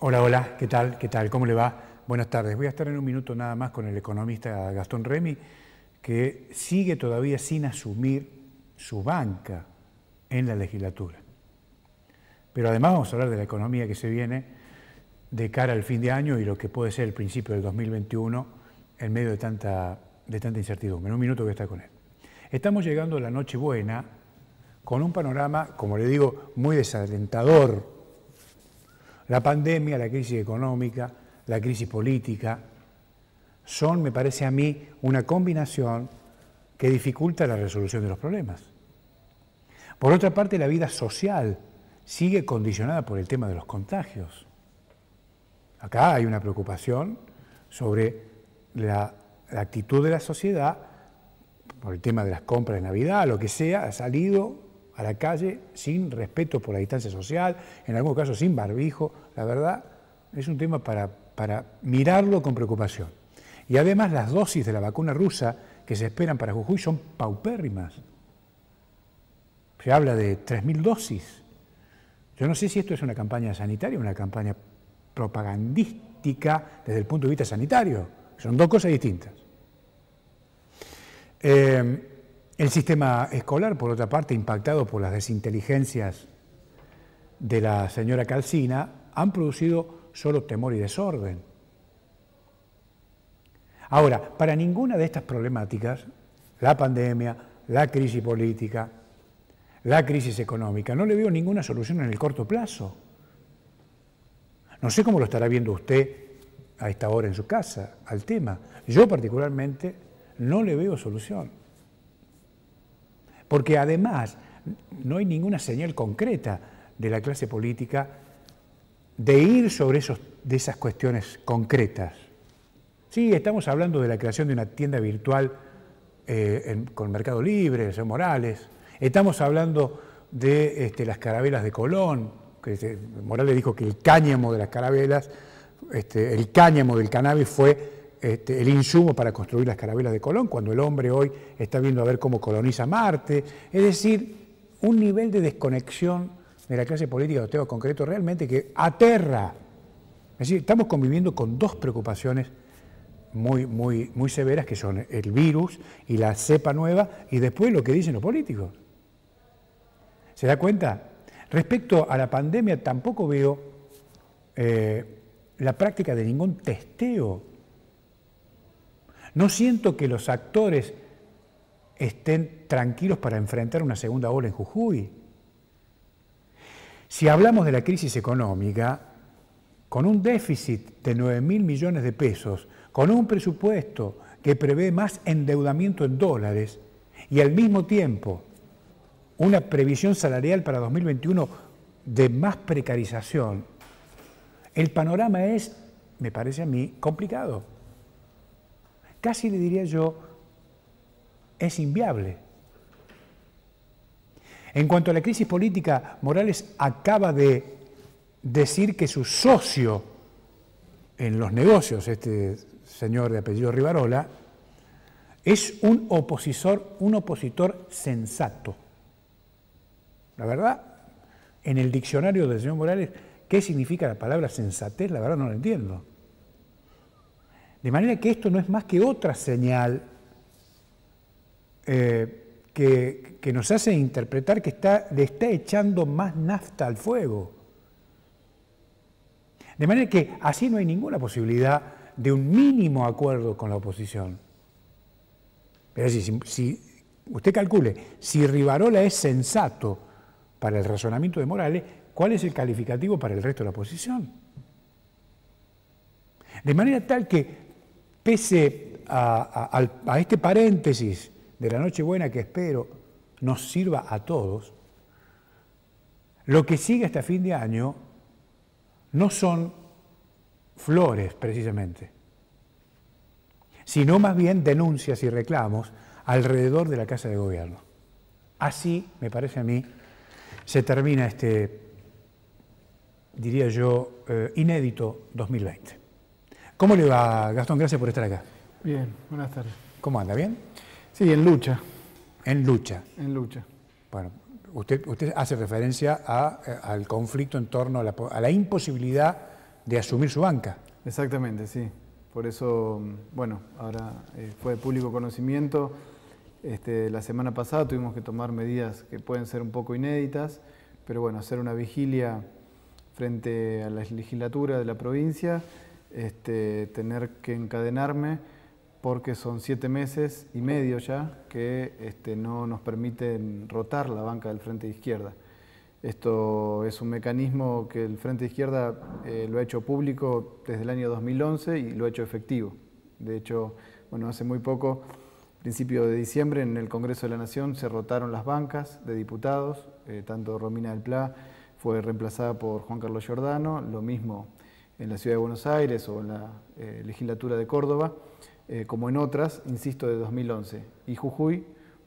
Hola, hola, ¿qué tal? ¿Qué tal? ¿Cómo le va? Buenas tardes. Voy a estar en un minuto nada más con el economista Gastón Remy, que sigue todavía sin asumir su banca en la legislatura. Pero además vamos a hablar de la economía que se viene de cara al fin de año y lo que puede ser el principio del 2021 en medio de tanta incertidumbre. En un minuto voy a estar con él. Estamos llegando a la Nochebuena con un panorama, como le digo, muy desalentador. La pandemia, la crisis económica, la crisis política son, me parece a mí, una combinación que dificulta la resolución de los problemas. Por otra parte, la vida social sigue condicionada por el tema de los contagios. Acá hay una preocupación sobre la actitud de la sociedad por el tema de las compras de Navidad, lo que sea, ha salido a la calle sin respeto por la distancia social, en algunos casos sin barbijo. La verdad, es un tema para mirarlo con preocupación. Y además las dosis de la vacuna rusa que se esperan para Jujuy son paupérrimas. Se habla de 3.000 dosis. Yo no sé si esto es una campaña sanitaria o una campaña propagandística desde el punto de vista sanitario. Son dos cosas distintas. El sistema escolar, por otra parte, impactado por las desinteligencias de la señora Calcina, han producido solo temor y desorden. Ahora, para ninguna de estas problemáticas, la pandemia, la crisis política, la crisis económica, no le veo ninguna solución en el corto plazo. No sé cómo lo estará viendo usted a esta hora en su casa al tema. Yo particularmente no le veo solución. Porque además no hay ninguna señal concreta de la clase política de ir sobre esas cuestiones concretas. Sí, estamos hablando de la creación de una tienda virtual con Mercado Libre, el señor Morales. Estamos hablando de las carabelas de Colón, que Morales dijo que el cáñamo de las carabelas, el cáñamo del cannabis fue el insumo para construir las carabelas de Colón, cuando el hombre hoy está viendo a ver cómo coloniza Marte. Es decir, un nivel de desconexión de la clase política de los temas concretos realmente que aterra. Es decir, estamos conviviendo con dos preocupaciones muy severas, que son el virus y la cepa nueva, y después lo que dicen los políticos. ¿Se da cuenta? Respecto a la pandemia, tampoco veo la práctica de ningún testeo. No siento que los actores estén tranquilos para enfrentar una segunda ola en Jujuy. Si hablamos de la crisis económica, con un déficit de 9.000 millones de pesos, con un presupuesto que prevé más endeudamiento en dólares y al mismo tiempo una previsión salarial para 2021 de más precarización, el panorama es, me parece a mí, complicado. Casi le diría yo, es inviable. En cuanto a la crisis política, Morales acaba de decir que su socio en los negocios, este señor de apellido Rivarola, es un opositor sensato. La verdad, en el diccionario del señor Morales, ¿qué significa la palabra sensatez? La verdad no lo entiendo. De manera que esto no es más que otra señal que nos hace interpretar que le está echando más nafta al fuego. De manera que así no hay ninguna posibilidad de un mínimo acuerdo con la oposición. Es decir, si usted calcule, si Rivarola es sensato para el razonamiento de Morales, ¿cuál es el calificativo para el resto de la oposición? De manera tal que, pese a este paréntesis de la Nochebuena que espero nos sirva a todos, lo que sigue hasta fin de año no son flores precisamente, sino más bien denuncias y reclamos alrededor de la Casa de Gobierno. Así, me parece a mí, se termina diría yo, inédito 2020. ¿Cómo le va, Gastón? Gracias por estar acá. Bien, buenas tardes. ¿Cómo anda? ¿Bien? Sí, en lucha. En lucha. En lucha. Bueno, usted hace referencia al conflicto en torno a la imposibilidad de asumir su banca. Exactamente, sí. Por eso, bueno, ahora fue de público conocimiento. La semana pasada tuvimos que tomar medidas que pueden ser un poco inéditas, pero bueno, hacer una vigilia frente a la legislatura de la provincia, tener que encadenarme porque son 7 meses y medio ya que no nos permiten rotar la banca del Frente de Izquierda. Esto es un mecanismo que el Frente de Izquierda lo ha hecho público desde el año 2011 y lo ha hecho efectivo. De hecho, bueno, hace muy poco, principio de diciembre, en el Congreso de la Nación se rotaron las bancas de diputados, tanto Romina del Pla fue reemplazada por Juan Carlos Giordano, lo mismo en la Ciudad de Buenos Aires o en la legislatura de Córdoba, como en otras, insisto, de 2011. Y Jujuy,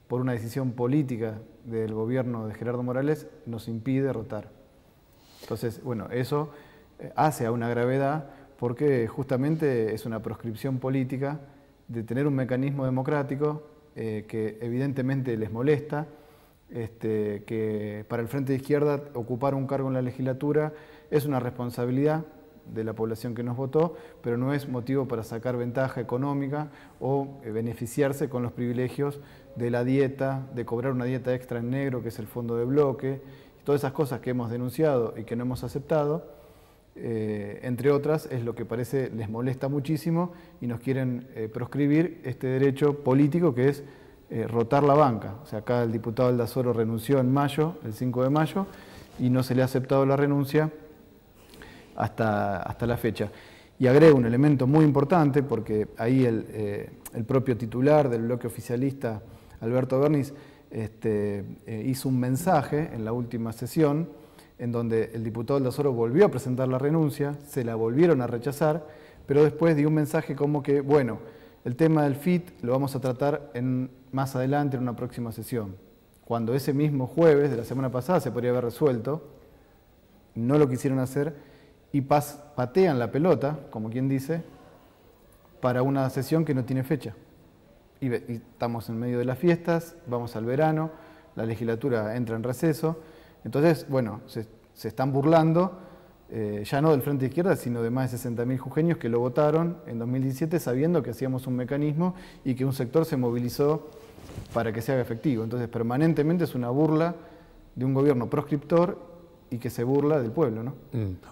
por una decisión política del gobierno de Gerardo Morales, nos impide rotar. Entonces, bueno, eso hace a una gravedad porque justamente es una proscripción política de tener un mecanismo democrático que evidentemente les molesta, que para el Frente de Izquierda ocupar un cargo en la legislatura es una responsabilidad de la población que nos votó, pero no es motivo para sacar ventaja económica o beneficiarse con los privilegios de la dieta, de cobrar una dieta extra en negro, que es el fondo de bloque, todas esas cosas que hemos denunciado y que no hemos aceptado, entre otras, es lo que parece les molesta muchísimo y nos quieren proscribir este derecho político que es rotar la banca. O sea, acá el diputado Aldazoro renunció en mayo, el 5 de mayo, y no se le ha aceptado la renuncia hasta la fecha. Y agrego un elemento muy importante, porque ahí el propio titular del bloque oficialista, Alberto Bernis, hizo un mensaje en la última sesión, en donde el diputado Aldazoro volvió a presentar la renuncia, se la volvieron a rechazar, pero después dio un mensaje como que, bueno, el tema del FIT lo vamos a tratar más adelante en una próxima sesión. Cuando ese mismo jueves de la semana pasada se podría haber resuelto, no lo quisieron hacer y patean la pelota, como quien dice, para una sesión que no tiene fecha. Y estamos en medio de las fiestas, vamos al verano, la legislatura entra en receso. Entonces, bueno, se están burlando, ya no del Frente de Izquierda, sino de más de 60.000 jujeños que lo votaron en 2017 sabiendo que hacíamos un mecanismo y que un sector se movilizó para que se haga efectivo. Entonces, permanentemente es una burla de un gobierno proscriptor y que se burla del pueblo, ¿no?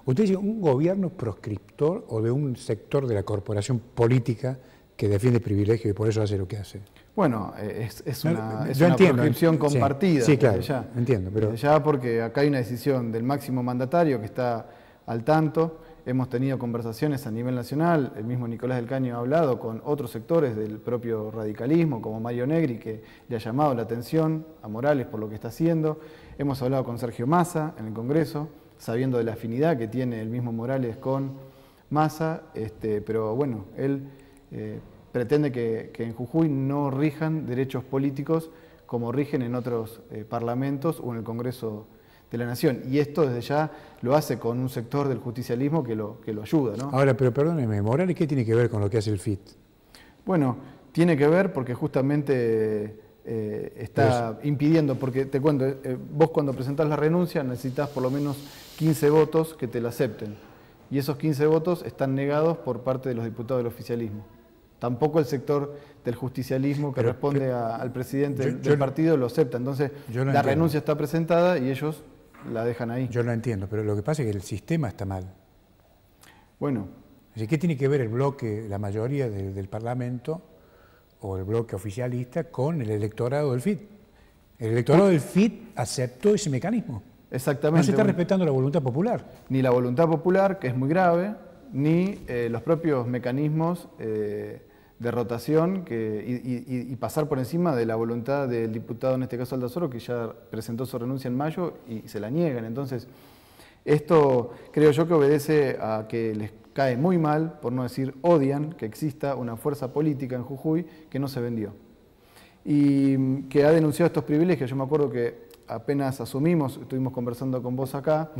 ¿Usted dice un gobierno proscriptor o de un sector de la corporación política que defiende privilegios y por eso hace lo que hace? Bueno, es una entiendo, proscripción compartida. Sí, claro, entiendo. Pero ya porque acá hay una decisión del máximo mandatario que está al tanto. Hemos tenido conversaciones a nivel nacional, el mismo Nicolás del Caño ha hablado con otros sectores del propio radicalismo, como Mario Negri, que le ha llamado la atención a Morales por lo que está haciendo. Hemos hablado con Sergio Massa en el Congreso, sabiendo de la afinidad que tiene el mismo Morales con Massa, pero bueno, él pretende que en Jujuy no rijan derechos políticos como rigen en otros parlamentos o en el Congreso de la Nación. Y esto desde ya lo hace con un sector del justicialismo que lo ayuda, ¿no? Ahora, pero perdóneme, ¿Morales qué tiene que ver con lo que hace el FIT? Bueno, tiene que ver porque justamente está impidiendo, porque te cuento, vos cuando presentás la renuncia necesitas por lo menos 15 votos que te la acepten. Y esos 15 votos están negados por parte de los diputados del oficialismo. Tampoco el sector del justicialismo que responde al presidente del partido lo acepta. Entonces, la renuncia está presentada y ellos la dejan ahí. Yo lo entiendo, pero lo que pasa es que el sistema está mal. Bueno. ¿Qué tiene que ver el bloque, la mayoría del Parlamento o el bloque oficialista con el electorado del FIT? El electorado del FIT aceptó ese mecanismo. Exactamente. No se está respetando la voluntad popular. Ni la voluntad popular, que es muy grave, ni los propios mecanismos de rotación y pasar por encima de la voluntad del diputado, en este caso Aldazoro, que ya presentó su renuncia en mayo y se la niegan. Entonces, esto creo yo que obedece a que les cae muy mal, por no decir odian, que exista una fuerza política en Jujuy que no se vendió y que ha denunciado estos privilegios. Yo me acuerdo que apenas asumimos, estuvimos conversando con vos acá,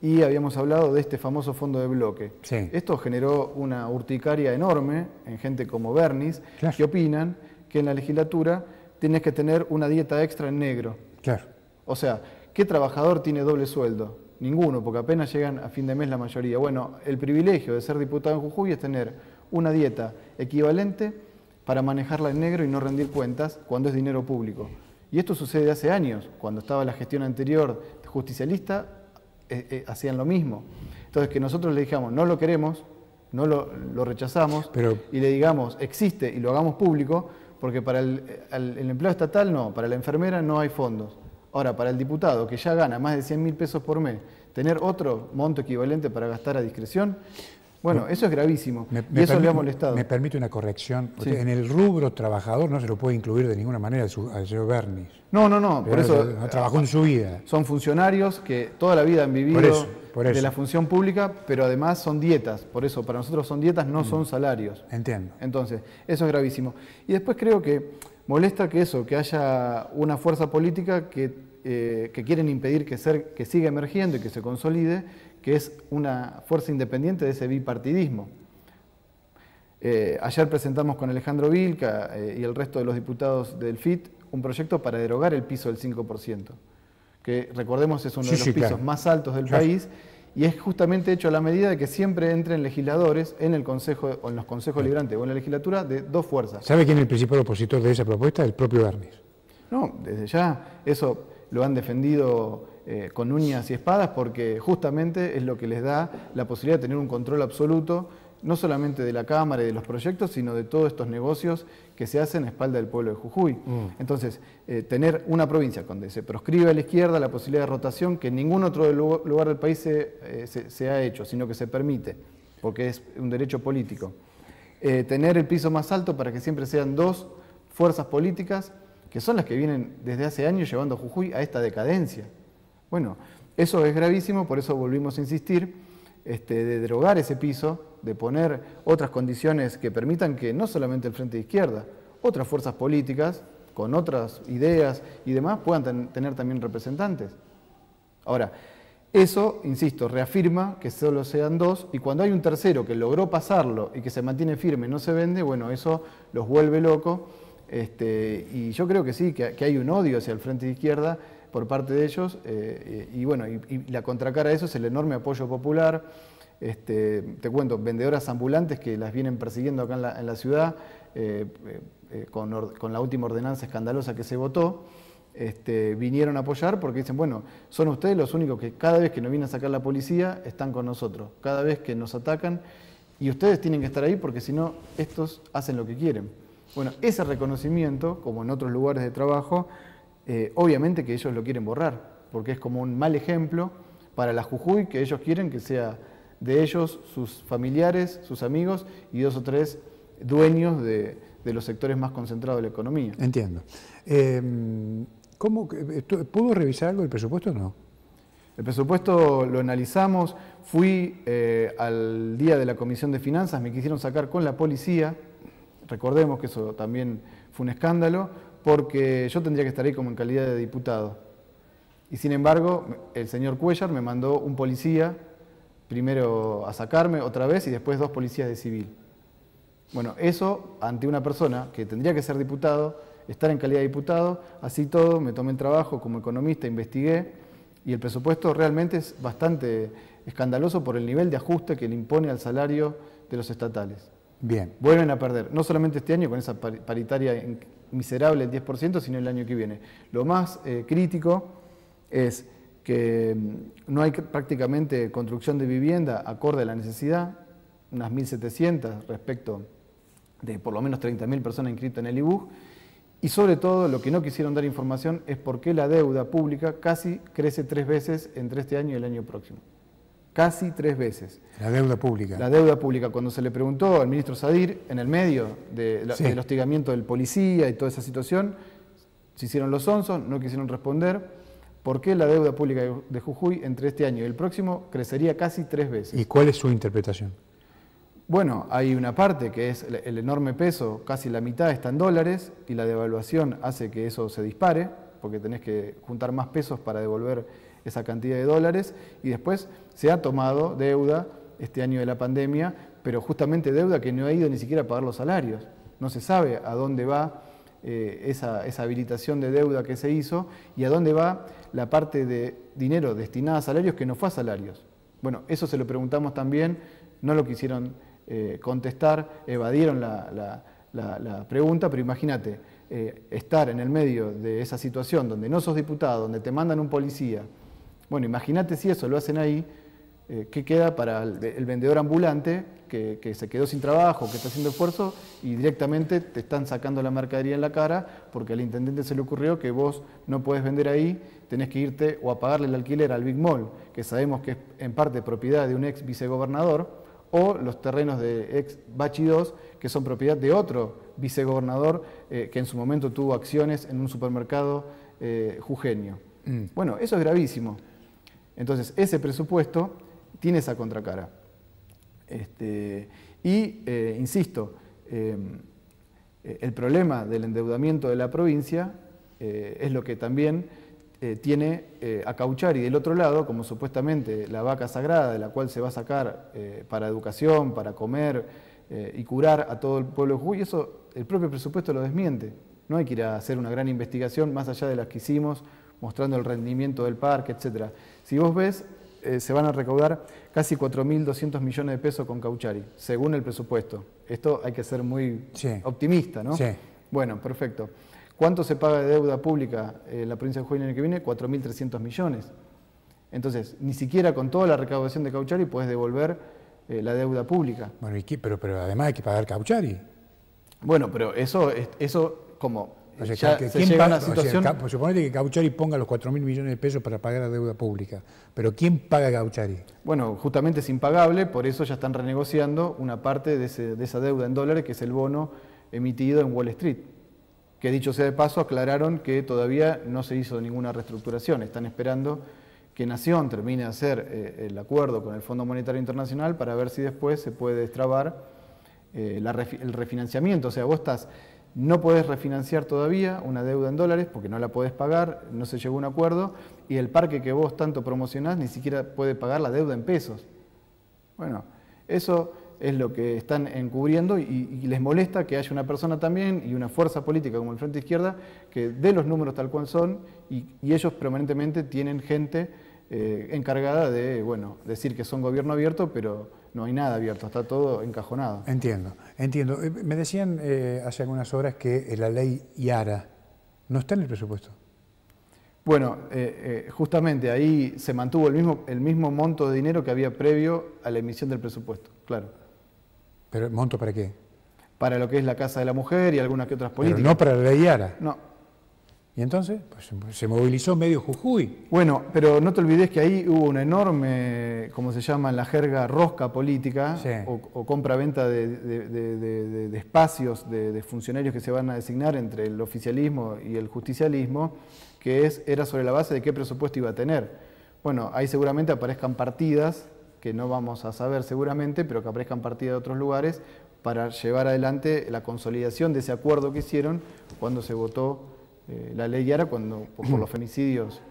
y habíamos hablado de este famoso fondo de bloque. Sí. Esto generó una urticaria enorme en gente como Bernis, claro, que opinan que en la legislatura tienes que tener una dieta extra en negro. Claro. O sea, ¿qué trabajador tiene doble sueldo? Ninguno, porque apenas llegan a fin de mes la mayoría. Bueno, el privilegio de ser diputado en Jujuy es tener una dieta equivalente para manejarla en negro y no rendir cuentas cuando es dinero público. Y esto sucede hace años. Cuando estaba la gestión anterior justicialista, hacían lo mismo. Entonces, que nosotros le dijamos, no lo queremos, no lo rechazamos, y le digamos, existe y lo hagamos público, porque para el empleado estatal no, para la enfermera no hay fondos. Ahora, para el diputado, que ya gana más de 100.000 pesos por mes, tener otro monto equivalente para gastar a discreción, bueno, eso es gravísimo. Y eso le ha molestado. Me permite una corrección. Sí. En el rubro trabajador no se lo puede incluir de ninguna manera al señor Bernis. No, por eso... No trabajó en su vida. Son funcionarios que toda la vida han vivido por eso. de la función pública, pero además son dietas. Por eso, para nosotros son dietas, no son salarios. Entiendo. Entonces, eso es gravísimo. Y después creo que molesta que haya una fuerza política que quieren impedir que siga emergiendo y que se consolide, que es una fuerza independiente de ese bipartidismo. Ayer presentamos con Alejandro Vilca y el resto de los diputados del FIT un proyecto para derogar el piso del 5%, que recordemos es uno de los pisos más altos del país, y es justamente hecho a la medida de que siempre entren legisladores en el Consejo, o en los consejos deliberantes o en la legislatura de dos fuerzas. ¿Sabe quién es el principal opositor de esa propuesta? El propio Bernis. No, desde ya eso lo han defendido con uñas y espadas, porque justamente es lo que les da la posibilidad de tener un control absoluto, no solamente de la Cámara y de los proyectos, sino de todos estos negocios que se hacen a espalda del pueblo de Jujuy. Entonces, tener una provincia donde se proscribe a la izquierda la posibilidad de rotación, que en ningún otro lugar del país se ha hecho, sino que se permite, porque es un derecho político. Tener el piso más alto para que siempre sean dos fuerzas políticas, que son las que vienen desde hace años llevando a Jujuy a esta decadencia. Bueno, eso es gravísimo, por eso volvimos a insistir, de derogar ese piso, de poner otras condiciones que permitan que no solamente el Frente de Izquierda, otras fuerzas políticas con otras ideas y demás puedan tener también representantes. Ahora, eso, insisto, reafirma que solo sean dos, y cuando hay un tercero que logró pasarlo y que se mantiene firme, no se vende, bueno, eso los vuelve locos, y yo creo que sí, que hay un odio hacia el Frente de Izquierda por parte de ellos, y bueno, y la contracara a eso es el enorme apoyo popular. Te cuento, vendedoras ambulantes que las vienen persiguiendo acá en la ciudad, con la última ordenanza escandalosa que se votó, vinieron a apoyar porque dicen, bueno, son ustedes los únicos que cada vez que nos viene a sacar la policía están con nosotros, cada vez que nos atacan, y ustedes tienen que estar ahí porque si no, estos hacen lo que quieren. Bueno, ese reconocimiento, como en otros lugares de trabajo, obviamente que ellos lo quieren borrar, porque es como un mal ejemplo para la Jujuy, que ellos quieren que sea de ellos, sus familiares, sus amigos y 2 o 3 dueños de los sectores más concentrados de la economía. Entiendo. ¿Pudo revisar algo el presupuesto o no? El presupuesto lo analizamos, fui al día de la Comisión de Finanzas, me quisieron sacar con la policía, recordemos que eso también fue un escándalo, porque yo tendría que estar ahí como en calidad de diputado. Y sin embargo, el señor Cuellar me mandó un policía, primero a sacarme otra vez y después 2 policías de civil. Bueno, eso ante una persona que tendría que ser diputado, estar en calidad de diputado, así todo, me tomé el trabajo como economista, investigué, y el presupuesto realmente es bastante escandaloso por el nivel de ajuste que le impone al salario de los estatales. Bien. Vuelven a perder, no solamente este año con esa paritaria miserable del 10%, sino el año que viene. Lo más crítico es que no hay prácticamente construcción de vivienda acorde a la necesidad, unas 1.700 respecto de por lo menos 30.000 personas inscritas en el IBUJ, y sobre todo lo que no quisieron dar información es por qué la deuda pública casi crece 3 veces entre este año y el año próximo. Casi 3 veces. La deuda pública. La deuda pública. Cuando se le preguntó al ministro Sadir, en el medio del hostigamiento del policía y toda esa situación, se hicieron los onzos, no quisieron responder. ¿Por qué la deuda pública de Jujuy entre este año y el próximo crecería casi 3 veces? ¿Y cuál es su interpretación? Bueno, hay una parte que es el enorme peso, casi la mitad está en dólares, y la devaluación hace que eso se dispare, porque tenés que juntar más pesos para devolver esa cantidad de dólares, y después se ha tomado deuda este año de la pandemia, pero justamente deuda que no ha ido ni siquiera a pagar los salarios. No se sabe a dónde va esa habilitación de deuda que se hizo y a dónde va la parte de dinero destinada a salarios que no fue a salarios. Bueno, eso se lo preguntamos también, no lo quisieron contestar, evadieron la pregunta, pero imagínate, estar en el medio de esa situación donde no sos diputado, donde te mandan un policía. Bueno, imagínate si eso lo hacen ahí, ¿qué queda para el vendedor ambulante que se quedó sin trabajo, que está haciendo esfuerzo y directamente te están sacando la mercadería en la cara porque al intendente se le ocurrió que vos no podés vender ahí, tenés que irte o a pagarle el alquiler al Big Mall, que sabemos que es en parte propiedad de un ex vicegobernador, o los terrenos de ex Bachi 2, que son propiedad de otro vicegobernador que en su momento tuvo acciones en un supermercado jujeño. Bueno, eso es gravísimo. Entonces, ese presupuesto tiene esa contracara. Insisto, el problema del endeudamiento de la provincia es lo que también tiene a Cauchari del otro lado, como supuestamente la vaca sagrada de la cual se va a sacar para educación, para comer y curar a todo el pueblo de Jujuy. Y eso el propio presupuesto lo desmiente. No hay que ir a hacer una gran investigación más allá de las que hicimos, mostrando el rendimiento del parque, etc. Si vos ves, se van a recaudar casi 4.200 millones de pesos con Cauchari, según el presupuesto. Esto hay que ser muy optimista, ¿no? Sí. Bueno, perfecto. ¿Cuánto se paga de deuda pública en la provincia de Jujuy el año que viene? 4.300 millones. Entonces, ni siquiera con toda la recaudación de Cauchari podés devolver la deuda pública. Bueno, pero además hay que pagar Cauchari. Bueno, pero eso como... O sea, ya se llega a una situación... Suponete que Cauchari ponga los 4.000 millones de pesos para pagar la deuda pública. Pero ¿quién paga Cauchari? Bueno, justamente es impagable, por eso ya están renegociando una parte de esa deuda en dólares, que es el bono emitido en Wall Street. Que dicho sea de paso, aclararon que todavía no se hizo ninguna reestructuración. Están esperando que Nación termine de hacer el acuerdo con el Fondo Monetario Internacional para ver si después se puede destrabar el refinanciamiento. O sea, no podés refinanciar todavía una deuda en dólares porque no la podés pagar, no se llegó a un acuerdo, y el parque que vos tanto promocionás ni siquiera puede pagar la deuda en pesos. Bueno, eso es lo que están encubriendo y les molesta que haya una persona también y una fuerza política como el Frente Izquierda que dé los números tal cual son y ellos permanentemente tienen gente encargada de, bueno, decir que son gobierno abierto, pero no hay nada abierto, está todo encajonado. Entiendo. Me decían hace algunas horas que la ley Yara no está en el presupuesto. Bueno, justamente ahí se mantuvo el mismo monto de dinero que había previo a la emisión del presupuesto, claro. ¿Pero el monto para qué? Para lo que es la Casa de la Mujer y algunas que otras políticas. Pero no para la ley Yara. No. ¿Y entonces? Pues se movilizó medio Jujuy. Bueno, pero no te olvides que ahí hubo una enorme, como se llama en la jerga, rosca política, sí, o compra-venta de espacios de funcionarios que se van a designar entre el oficialismo y el justicialismo, que era sobre la base de qué presupuesto iba a tener. Bueno, ahí seguramente aparezcan partidas, que no vamos a saber seguramente, pero que aparezcan partidas de otros lugares para llevar adelante la consolidación de ese acuerdo que hicieron cuando se votó la ley Yara por los femicidios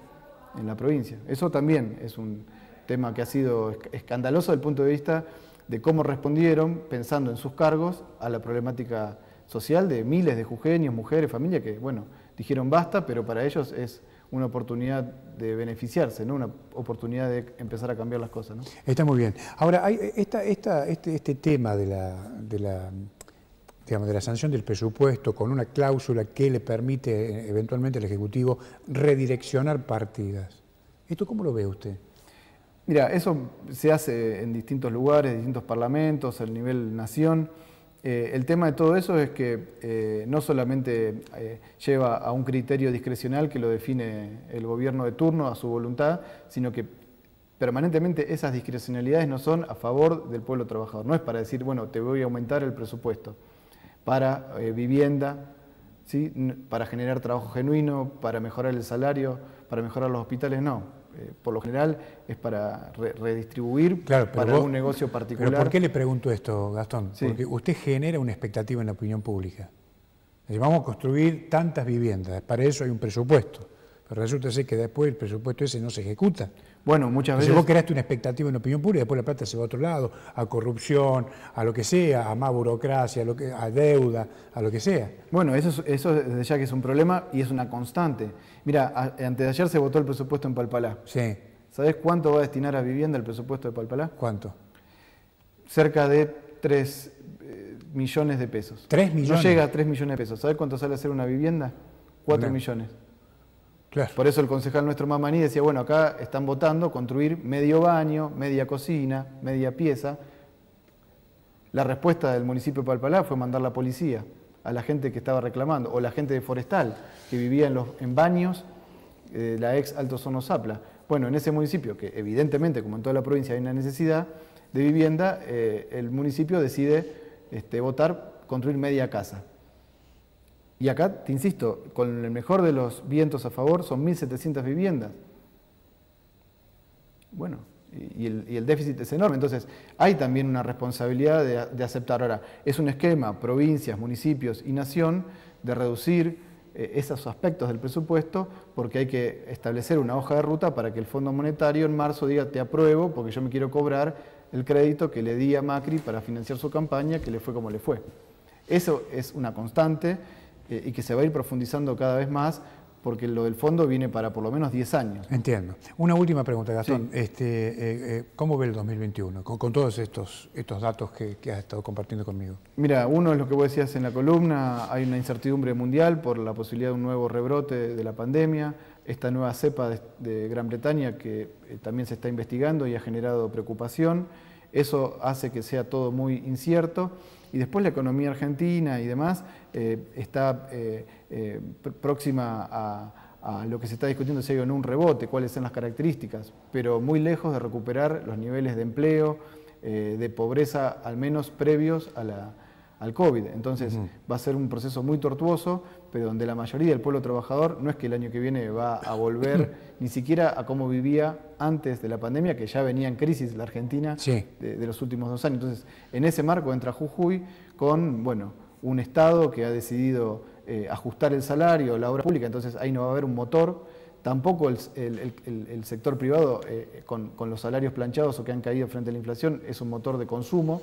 en la provincia. Eso también es un tema que ha sido escandaloso desde el punto de vista de cómo respondieron, pensando en sus cargos, a la problemática social de miles de jujeños, mujeres, familias que, bueno, dijeron basta, pero para ellos es una oportunidad de beneficiarse, ¿no? Una oportunidad de empezar a cambiar las cosas, ¿no? Está muy bien. Ahora, hay este tema de la sanción del presupuesto con una cláusula que le permite eventualmente al Ejecutivo redireccionar partidas. ¿Esto cómo lo ve usted? Mira, eso se hace en distintos lugares, distintos parlamentos, a nivel nación. El tema de todo eso es que no solamente lleva a un criterio discrecional que lo define el gobierno de turno a su voluntad, sino que permanentemente esas discrecionalidades no son a favor del pueblo trabajador. No es para decir, bueno, te voy a aumentar el presupuesto para vivienda, ¿sí? Para generar trabajo genuino, para mejorar el salario, para mejorar los hospitales, no. Por lo general es para redistribuir, claro, para un negocio particular. ¿Pero por qué le pregunto esto, Gastón? Sí. Porque usted genera una expectativa en la opinión pública. Vamos a construir tantas viviendas, para eso hay un presupuesto. Pero resulta ser que después el presupuesto ese no se ejecuta. Bueno, muchas Entonces veces... vos creaste una expectativa en la opinión pública y después la plata se va a otro lado, a corrupción, a lo que sea, a más burocracia, a deuda, a lo que sea. Bueno, eso desde ya que es un problema y es una constante. Mira, antes de ayer se votó el presupuesto en Palpalá. Sí. ¿Sabés cuánto va a destinar a vivienda el presupuesto de Palpalá? ¿Cuánto? Cerca de 3 millones de pesos. ¿3 millones? No llega a 3 millones de pesos. ¿Sabés cuánto sale hacer una vivienda? 4 No. millones. Claro. Por eso el concejal nuestro Mamaní decía, bueno, acá están votando construir medio baño, media cocina, media pieza. La respuesta del municipio de Palpalá fue mandar la policía a la gente que estaba reclamando, o la gente de Forestal, que vivía en baños, la ex Alto Hornos Zapla. Bueno, en ese municipio, que evidentemente, como en toda la provincia, hay una necesidad de vivienda, el municipio decide votar construir media casa. Y acá, te insisto, con el mejor de los vientos a favor, son 1.700 viviendas. Bueno, y el déficit es enorme. Entonces, hay también una responsabilidad de aceptar. Ahora, es un esquema, provincias, municipios y nación, de reducir esos aspectos del presupuesto, porque hay que establecer una hoja de ruta para que el Fondo Monetario en marzo diga, te apruebo, porque yo me quiero cobrar el crédito que le di a Macri para financiar su campaña, que le fue como le fue. Eso es una constante y que se va a ir profundizando cada vez más, porque lo del fondo viene para por lo menos 10 años. Entiendo. Una última pregunta, Gastón. Sí. ¿Cómo ve el 2021 con todos estos datos que has estado compartiendo conmigo? Mira, uno es lo que vos decías en la columna, hay una incertidumbre mundial por la posibilidad de un nuevo rebrote de la pandemia, esta nueva cepa de Gran Bretaña que también se está investigando y ha generado preocupación. Eso hace que sea todo muy incierto. Y después la economía argentina y demás está próxima a lo que se está discutiendo, si hay o no un rebote, cuáles son las características, pero muy lejos de recuperar los niveles de empleo, de pobreza, al menos previos al COVID. Entonces va a ser un proceso muy tortuoso, pero donde la mayoría del pueblo trabajador no es que el año que viene va a volver ni siquiera a cómo vivía antes de la pandemia, que ya venía en crisis la Argentina de los últimos 2 años. Entonces, en ese marco entra Jujuy con, bueno, un Estado que ha decidido ajustar el salario, la obra pública, entonces ahí no va a haber un motor. Tampoco el sector privado, con los salarios planchados o que han caído frente a la inflación, es un motor de consumo.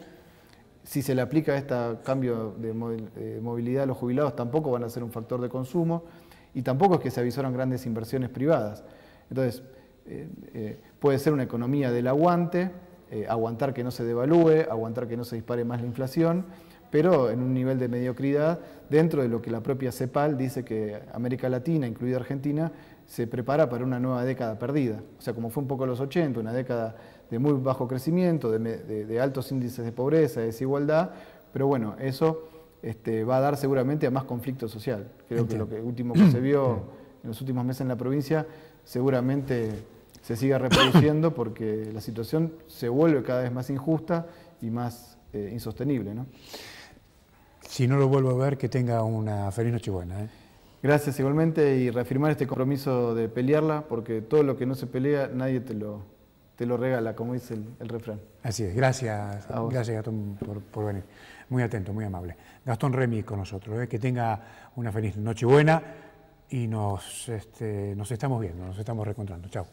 Si se le aplica este cambio de movilidad a los jubilados, tampoco van a ser un factor de consumo y tampoco es que se avisaron grandes inversiones privadas. Entonces, puede ser una economía del aguante, aguantar que no se devalúe, aguantar que no se dispare más la inflación, pero en un nivel de mediocridad dentro de lo que la propia CEPAL dice que América Latina, incluida Argentina, se prepara para una nueva década perdida. O sea, como fue un poco los 80, una década de muy bajo crecimiento, de altos índices de pobreza, de desigualdad, pero bueno, eso va a dar seguramente a más conflicto social. Creo que lo último que se vio en los últimos meses en la provincia seguramente se siga reproduciendo porque la situación se vuelve cada vez más injusta y más insostenible, ¿no? Si no lo vuelvo a ver, que tenga una feliz Nochebuena, ¿eh? Gracias igualmente y reafirmar este compromiso de pelearla, porque todo lo que no se pelea nadie te lo regala, como dice el refrán. Así es, gracias Gastón por venir. Muy atento, muy amable. Gastón Remy con nosotros, que tenga una feliz Nochebuena y nos estamos viendo, nos estamos reencontrando. Chao.